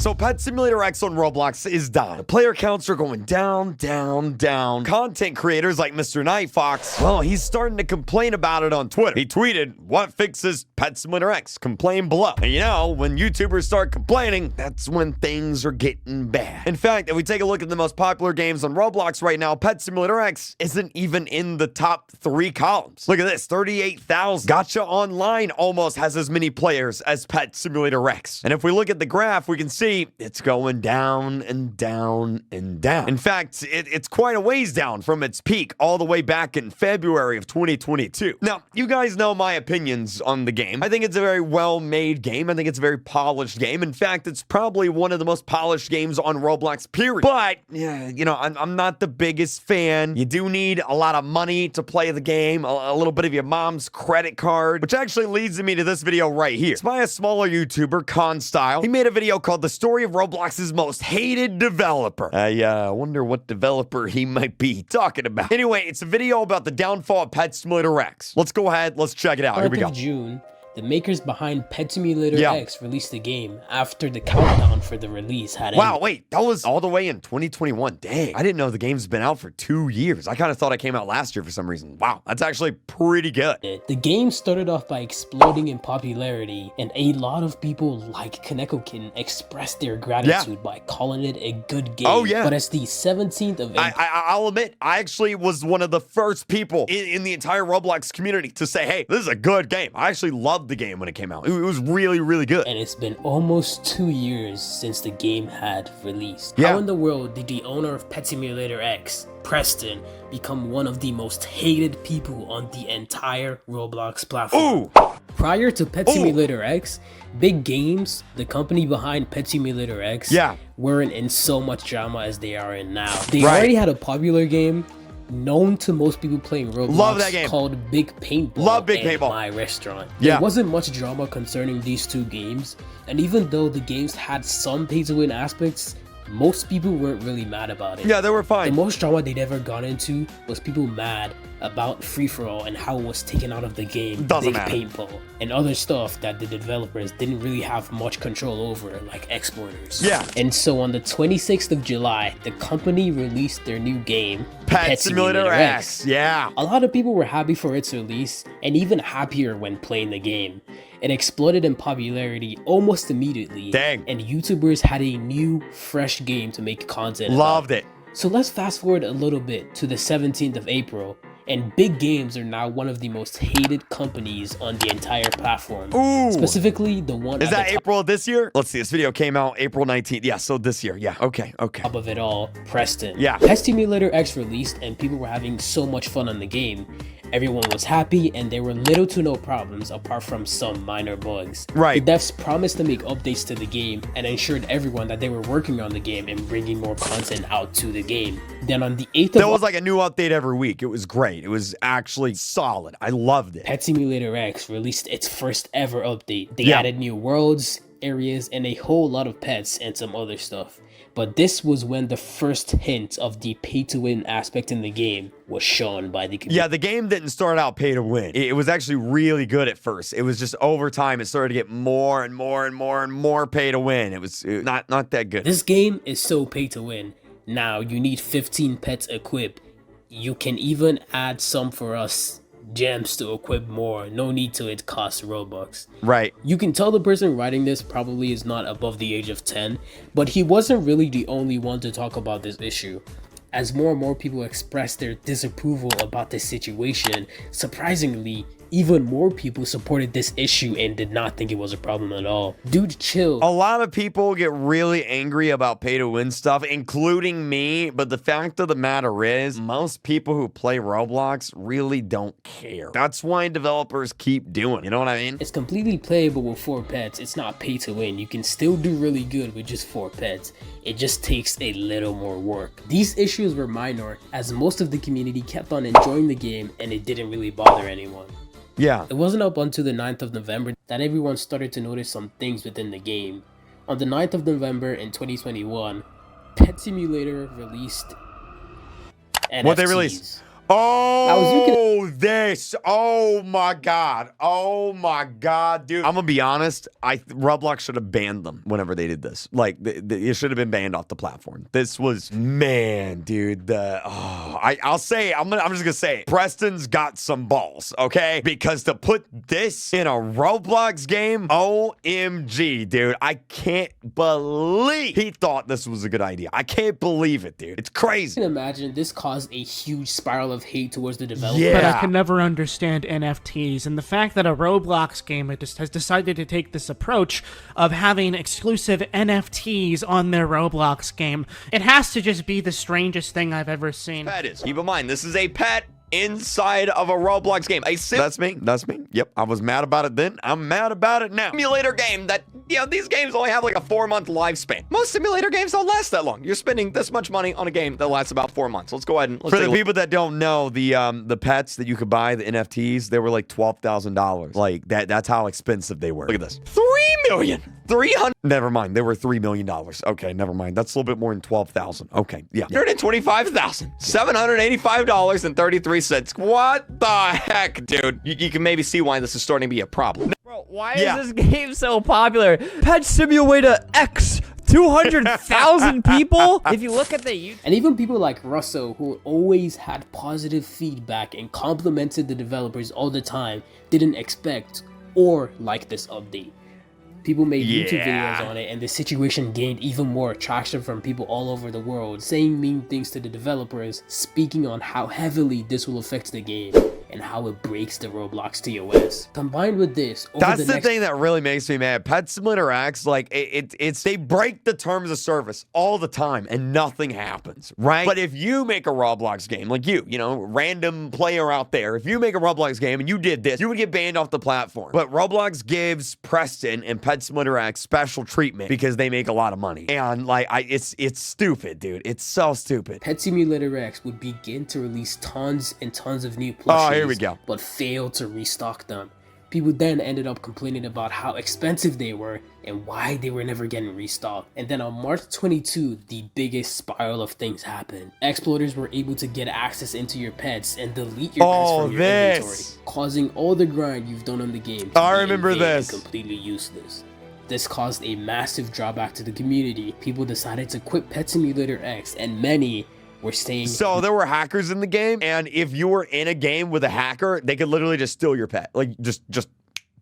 So Pet Simulator X on Roblox is dying. The player counts are going down, down, down. Content creators like Mr. Night Fox, well, he's starting to complain about it on Twitter. He tweeted, "What fixes Pet Simulator X? Complain below." And you know, when YouTubers start complaining, that's when things are getting bad. In fact, if we take a look at the most popular games on Roblox right now, Pet Simulator X isn't even in the top 3 columns. Look at this, 38,000. Gacha Online almost has as many players as Pet Simulator X. And if we look at the graph, we can see it's going down and down and down. In fact, it's quite a ways down from its peak all the way back in February of 2022. Now, you guys know my opinions on the game. I think it's a very well-made game. I think it's a very polished game. In fact, it's probably one of the most polished games on Roblox, period. But, yeah, you know, I'm not the biggest fan. You do need a lot of money to play the game, a little bit of your mom's credit card, which actually leads me to this video right here. It's by a smaller YouTuber, Constyle. He made a video called The Story of Roblox's Most Hated Developer. I wonder what developer he might be talking about. Anyway, it's a video about the downfall of Pet Simulator X. Let's go ahead, let's check it out. Here we go. June, the makers behind Pet Simulator X released the game after the countdown for the release had ended. Wow, wait, that was all the way in 2021. Dang, I didn't know the game's been out for 2 years. I kind of thought it came out last year for some reason. Wow, that's actually pretty good. The game started off by exploding in popularity, and a lot of people like Kanekokin expressed their gratitude by calling it a good game. Oh yeah. But as the 17th of April, I'll admit, I actually was one of the first people in the entire Roblox community to say, hey, this is a good game. I actually loved the game when it came out. It was really, really good. And it's been almost 2 years since the game had released. Yeah. How in the world did the owner of Pet Simulator X, Preston, become one of the most hated people on the entire Roblox platform? Ooh. Prior to Pet Simulator X, Big Games, the company behind Pet Simulator X, weren't in so much drama as they are in now. They already had a popular game known to most people playing Roblox. Love that game. Called Big Paintball. Love Big Paintball. My Restaurant. There wasn't much drama concerning these two games, and even though the games had some pay-to-win aspects, most people weren't really mad about it. Yeah, they were fine. The most drama they'd ever gone into was people mad about free-for-all and how it was taken out of the game, Doesn't Big matter. Paintball, and other stuff that the developers didn't really have much control over, like exporters. Yeah. And so on the 26th of July, the company released their new game, Pet Simulator X. Yeah. A lot of people were happy for its release, and even happier when playing the game. It exploded in popularity almost immediately. Dang. And YouTubers had a new, fresh game to make content Loved about. it. So let's fast forward a little bit to the 17th of April, and Big Games are now one of the most hated companies on the entire platform. Ooh. Specifically, the one Is that April of this year? Let's see, this video came out April 19th. Yeah, so this year. Yeah, okay. top of it all, Preston. Yeah. Pet Simulator X released, and people were having so much fun on the game. Everyone was happy, and there were little to no problems apart from some minor bugs. Right. The devs promised to make updates to the game and assured everyone that they were working on the game and bringing more content out to the game. Then on the 8th of There was like a new update every week. It was great. It was actually solid. I loved it. Pet Simulator X released its first ever update. They added new worlds, areas, and a whole lot of pets and some other stuff. But this was when the first hint of the pay-to-win aspect in the game was shown by the community. Yeah, the game didn't start out pay to win. It was actually really good at first. It was just over time, it started to get more and more and more and more pay to win. It was not that good. This game is so pay-to-win. Now, you need 15 pets equipped. You can even add some for us gems to equip more. No need to, it costs Robux. Right. You can tell the person writing this probably is not above the age of 10, but he wasn't really the only one to talk about this issue. As more and more people expressed their disapproval about this situation, surprisingly, even more people supported this issue and did not think it was a problem at all. Dude, chill. A lot of people get really angry about pay-to-win stuff, including me, but the fact of the matter is, most people who play Roblox really don't care. That's why developers keep doing it, you know what I mean? It's completely playable with 4 pets. It's not pay to win. You can still do really good with just 4 pets. It just takes a little more work. These issues were minor, as most of the community kept on enjoying the game and it didn't really bother anyone. Yeah. It wasn't up until the 9th of November that everyone started to notice some things within the game. On the 9th of November in 2021, Pet Simulator released NFTs. What they released? Oh, this. Oh my God. Oh my God, dude. I'm gonna be honest. Roblox should have banned them whenever they did this. Like, it should have been banned off the platform. This was, man, dude. I'll say, I'm just gonna say it. Preston's got some balls, okay? Because to put this in a Roblox game, OMG, dude. I can't believe he thought this was a good idea. I can't believe it, dude. It's crazy. I can imagine this caused a huge spiral of hate towards the developer. Yeah. But I can never understand NFTs, and the fact that a Roblox game has decided to take this approach of having exclusive NFTs on their Roblox game, it has to just be the strangest thing I've ever seen. Pet is. Keep in mind, this is a pet inside of a Roblox game. That's me. Yep, I was mad about it then. I'm mad about it now. Simulator game that, these games only have like a 4-month lifespan. Most simulator games don't last that long. You're spending this much money on a game that lasts about 4 months. Let's go ahead and for the people that don't know, the pets that you could buy, the NFTs, they were like $12,000. Like that's how expensive they were. Look at this. 3,300,000. Never mind. They were $3 million. Okay, never mind. That's a little bit more than 12,000. Okay, yeah. $125,785.33. What the heck, dude? You can maybe see why this is starting to be a problem. Bro, why is this game so popular? Pet Simulator X, 200,000 people? If you look at the YouTube... And even people like Russell, who always had positive feedback and complimented the developers all the time, didn't expect or like this update. People made YouTube videos on it, and the situation gained even more traction from people all over the world, saying mean things to the developers, speaking on how heavily this will affect the game, and how it breaks the Roblox TOS. Combined with this, that's the thing that really makes me mad. Pet Simulator X, like, it's they break the terms of service all the time, and nothing happens, right? But if you make a Roblox game, like random player out there, if you make a Roblox game and you did this, you would get banned off the platform. But Roblox gives Preston and Pet Simulator X special treatment because they make a lot of money. And like, it's stupid, dude. It's so stupid. Pet Simulator X would begin to release tons and tons of new plushies, here we go, but failed to restock them. People then ended up complaining about how expensive they were and why they were never getting restocked. And then on March 22, the biggest spiral of things happened. Exploiters were able to get access into your pets and delete your pets from your inventory, causing all the grind you've done on the game to I remember this. Completely useless. This caused a massive drawback to the community. People decided to quit Pet Simulator X, and many were staying. So there were hackers in the game, and if you were in a game with a hacker, they could literally just steal your pet. Like, just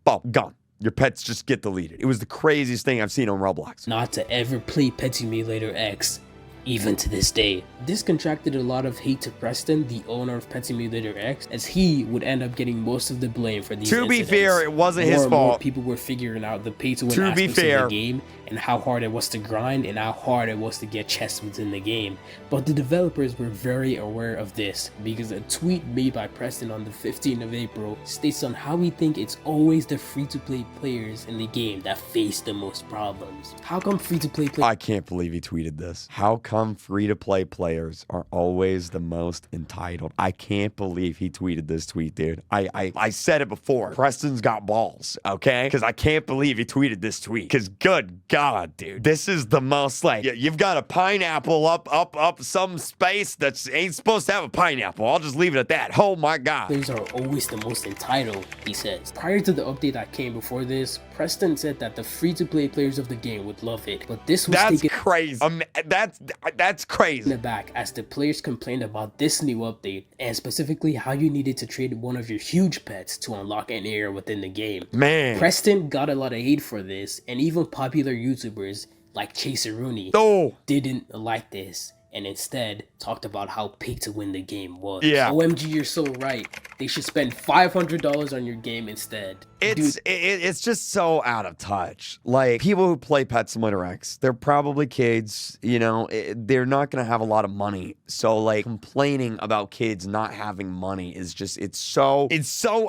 boom, gone. Your pets just get deleted. It was the craziest thing I've seen on Roblox. Not to ever play Pet Simulator X, even to this day. This contracted a lot of hate to Preston, the owner of Pet Simulator X, as he would end up getting most of the blame for these incidents. To be fair, it wasn't his More fault. People were figuring out the pay-to-win aspects of the game and how hard it was to grind and how hard it was to get chests within the game. But the developers were very aware of this because a tweet made by Preston on the 15th of April states on how we think it's always the free-to-play players in the game that face the most problems. How come free-to-play players... I can't believe he tweeted this. How come free-to-play players are always the most entitled? I can't believe he tweeted this tweet, dude. I said it before. Preston's got balls, okay? Because I can't believe he tweeted this tweet. Because good God, dude. This is the most, like, you've got a pineapple up some space that ain't supposed to have a pineapple. I'll just leave it at that. Oh my God. Players are always the most entitled, he says. Prior to the update that came before this, Preston said that the free-to-play players of the game would love it, but this was taken crazy. That's crazy. In the back as the players complained about this new update, and specifically how you needed to trade one of your huge pets to unlock an area within the game. Man. Preston got a lot of hate for this, and even popular YouTubers like Chase Rooney didn't like this, and instead talked about how pay to win the game was. Yeah. OMG, you're so right. They should spend $500 on your game instead. It's just so out of touch. Like, people who play Pet Simulator X, they're probably kids, they're not going to have a lot of money. So, like, complaining about kids not having money is just, it's so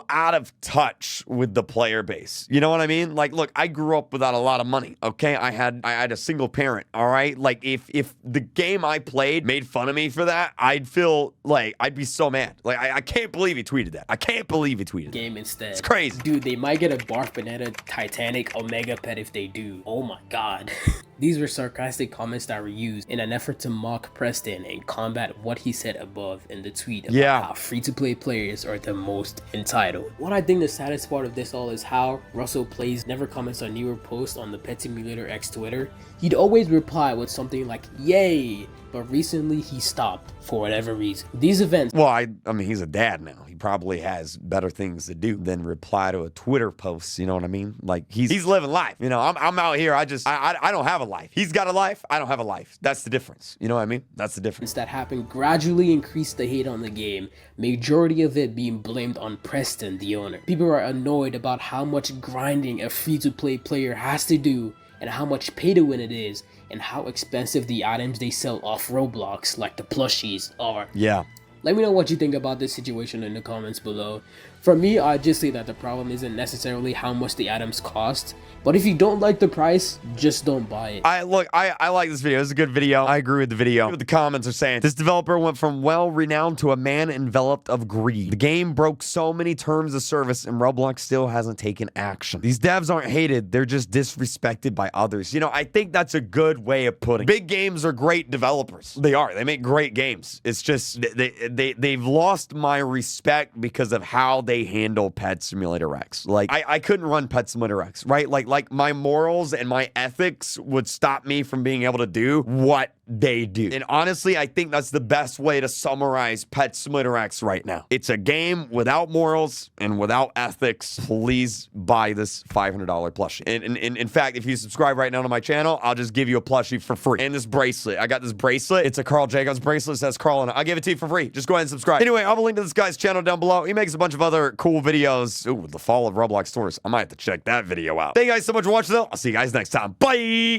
out of touch with the player base. You know what I mean? Like, look, I grew up without a lot of money, okay? I had a single parent, all right? Like, if the game I played made fun of me for that, I'd feel like, I'd be so mad. Like, I can't believe he tweeted that. I can't believe he tweeted game instead. It's crazy. Dude, they might get a Barf Banana Titanic Omega pet if they do. Oh my God. These were sarcastic comments that were used in an effort to mock Preston and combat what he said above in the tweet about how free-to-play players are the most entitled. What I think the saddest part of this all is how Russell Plays never comments on newer posts on the Pet Simulator X Twitter. He'd always reply with something like, yay, but recently he stopped for whatever reason. These events... Well, I mean, he's a dad now. He probably has better things to do than reply to a Twitter post, you know what I mean? Like, he's living life. You know, I'm out here, I don't have a life. He's got a life, I don't have a life. That's the difference. You know what I mean? That's the difference. That happened gradually increased the hate on the game, majority of it being blamed on Preston, the owner. People are annoyed about how much grinding a free-to-play player has to do and how much pay to win it is, and how expensive the items they sell off Roblox, like the plushies, are. Yeah. Let me know what you think about this situation in the comments below. For me, I just say that the problem isn't necessarily how much the items cost, but if you don't like the price, just don't buy it. I like this video. It's a good video. I agree with the video. What the comments are saying. This developer went from well-renowned to a man enveloped of greed. The game broke so many terms of service and Roblox still hasn't taken action. These devs aren't hated. They're just disrespected by others. You know, I think that's a good way of putting it. Big games are great developers. They are. They make great games. It's just they've lost my respect because of how they handle Pet Simulator X. Like, I couldn't run Pet Simulator X, right? Like my morals and my ethics would stop me from being able to do what they do. And honestly, I think that's the best way to summarize Pet Simulator X right now. It's a game without morals and without ethics. Please buy this $500 plushie. And in fact, if you subscribe right now to my channel, I'll just give you a plushie for free. And this bracelet. I got this bracelet. It's a Carl Jacobs bracelet. It says Carl on it. I'll give it to you for free. Just go ahead and subscribe. Anyway, I'll have a link to this guy's channel down below. He makes a bunch of other cool videos. Ooh, the fall of Roblox stores. I might have to check that video out. Thank you guys so much for watching though. I'll see you guys next time. Bye!